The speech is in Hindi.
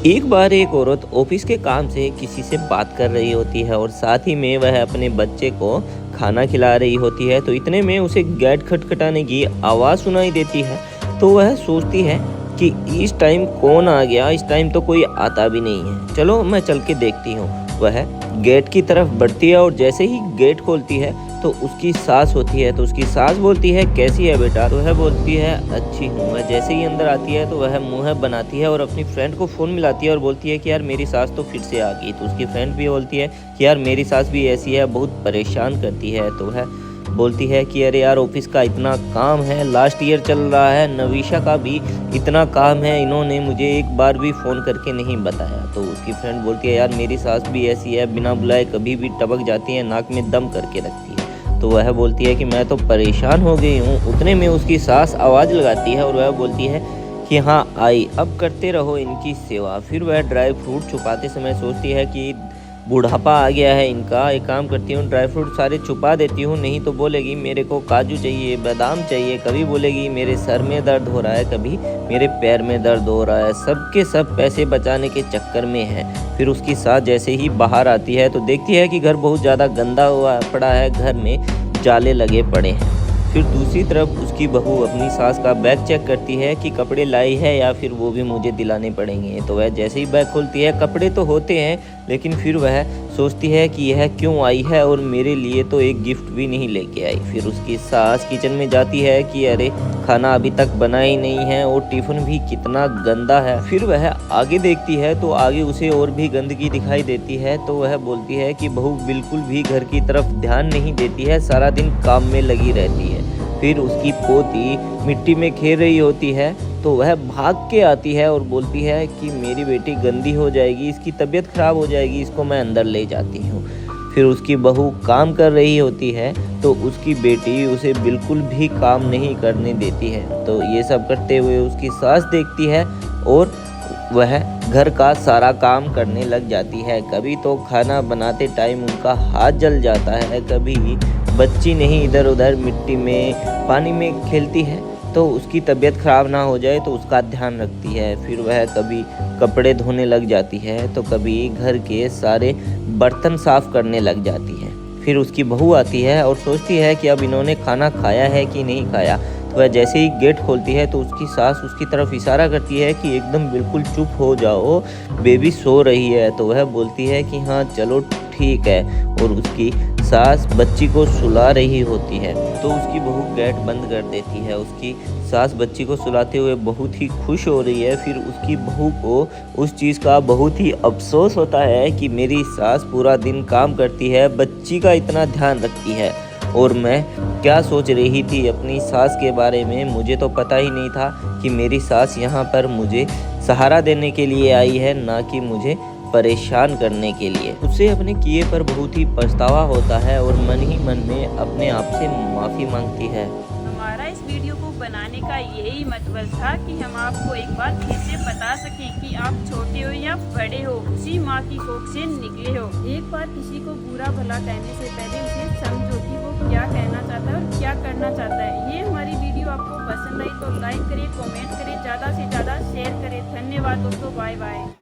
एक बार एक औरत ऑफिस के काम से किसी से बात कर रही होती है और साथ ही में वह अपने बच्चे को खाना खिला रही होती है। तो इतने में उसे गेट खटखटाने की आवाज़ सुनाई देती है। तो वह सोचती है कि इस टाइम कौन आ गया, इस टाइम तो कोई आता भी नहीं है, चलो मैं चल के देखती हूँ। वह गेट की तरफ बढ़ती है और जैसे ही गेट खोलती है तो उसकी सास होती है। तो उसकी सास बोलती है कैसी है बेटा, तो वह बोलती है अच्छी हूँ। वह जैसे ही अंदर आती है तो वह मुंह बनाती है और अपनी फ्रेंड को फ़ोन मिलाती है और बोलती है कि यार मेरी सास तो फिर से आ गई। तो उसकी फ्रेंड भी बोलती है कि यार मेरी सास भी ऐसी है, बहुत परेशान करती है। तो वह बोलती है कि अरे यार ऑफिस का इतना काम है, लास्ट ईयर चल रहा है, नवीशा का भी इतना काम है, इन्होंने मुझे एक बार भी फ़ोन करके नहीं बताया। तो उसकी फ्रेंड बोलती है यार मेरी सास भी ऐसी है, बिना बुलाए कभी भी टपक जाती है, नाक में दम करके रखती है। तो वह बोलती है कि मैं तो परेशान हो गई हूँ। उतने में उसकी सास आवाज़ लगाती है और वह बोलती है कि हाँ आई, अब करते रहो इनकी सेवा। फिर वह ड्राई फ्रूट छुपाते समय सोचती है कि बुढ़ापा आ गया है इनका, एक काम करती हूँ ड्राई फ्रूट सारे छुपा देती हूँ, नहीं तो बोलेगी मेरे को काजू चाहिए, बादाम चाहिए, कभी बोलेगी मेरे सर में दर्द हो रहा है, कभी मेरे पैर में दर्द हो रहा है, सबके सब पैसे बचाने के चक्कर में है। फिर उसकी सास जैसे ही बाहर आती है तो देखती है कि घर बहुत ज़्यादा गंदा हुआ पड़ा है, घर में जाले लगे पड़े हैं। फिर दूसरी तरफ उसकी बहू अपनी सास का बैग चेक करती है कि कपड़े लाई है या फिर वो भी मुझे दिलाने पड़ेंगे। तो वह जैसे ही बैग खोलती है कपड़े तो होते हैं, लेकिन फिर वह सोचती है कि यह क्यों आई है और मेरे लिए तो एक गिफ्ट भी नहीं लेके आई। फिर उसकी सास किचन में जाती है कि अरे खाना अभी तक बना ही नहीं है और टिफ़िन भी कितना गंदा है। फिर वह आगे देखती है तो आगे उसे और भी गंदगी दिखाई देती है। तो वह बोलती है कि बहू बिल्कुल भी घर की तरफ ध्यान नहीं देती है, सारा दिन काम में लगी रहती है। फिर उसकी पोती मिट्टी में खेल रही होती है तो वह भाग के आती है और बोलती है कि मेरी बेटी गंदी हो जाएगी, इसकी तबीयत खराब हो जाएगी, इसको मैं अंदर ले जाती हूँ। फिर उसकी बहू काम कर रही होती है तो उसकी बेटी उसे बिल्कुल भी काम नहीं करने देती है। तो ये सब करते हुए उसकी सास देखती है और वह घर का सारा काम करने लग जाती है। कभी तो खाना बनाते टाइम उनका हाथ जल जाता है, कभी बच्ची नहीं इधर उधर मिट्टी में पानी में खेलती है तो उसकी तबीयत ख़राब ना हो जाए तो उसका ध्यान रखती है। फिर वह कभी कपड़े धोने लग जाती है तो कभी घर के सारे बर्तन साफ़ करने लग जाती है। फिर उसकी बहू आती है और सोचती है कि अब इन्होंने खाना खाया है कि नहीं खाया। तो वह जैसे ही गेट खोलती है तो उसकी सास उसकी तरफ इशारा करती है कि एकदम बिल्कुल चुप हो जाओ, बेबी सो रही है। तो वह बोलती है कि हाँ चलो ठीक है, और उसकी सास बच्ची को सुला रही होती है। तो उसकी बहू गेट बंद कर देती है। उसकी सास बच्ची को सुलाते हुए बहुत ही खुश हो रही है। फिर उसकी बहू को उस चीज़ का बहुत ही अफसोस होता है कि मेरी सास पूरा दिन काम करती है, बच्ची का इतना ध्यान रखती है, और मैं क्या सोच रही थी अपनी सास के बारे में, मुझे तो पता ही नहीं था कि मेरी सास यहाँ पर मुझे सहारा देने के लिए आई है, ना कि मुझे परेशान करने के लिए। उसे अपने किए पर बहुत ही पछतावा होता है और मन ही मन में अपने आप से माफ़ी मांगती है। हमारा इस वीडियो को बनाने का यही मतलब था कि हम आपको एक बात फिर से बता सकें कि आप छोटे हो या बड़े हो, उसी माँ की कोख से निकले हो। एक बार किसी को बुरा भला कहने से पहले उसे समझो कि वो क्या कहना चाहता है और क्या करना चाहता है। ये हमारी वीडियो आपको पसंद आई तो लाइक करें, कमेंट करें, ज़्यादा से ज़्यादा शेयर करें। धन्यवाद दोस्तों, बाय बाय।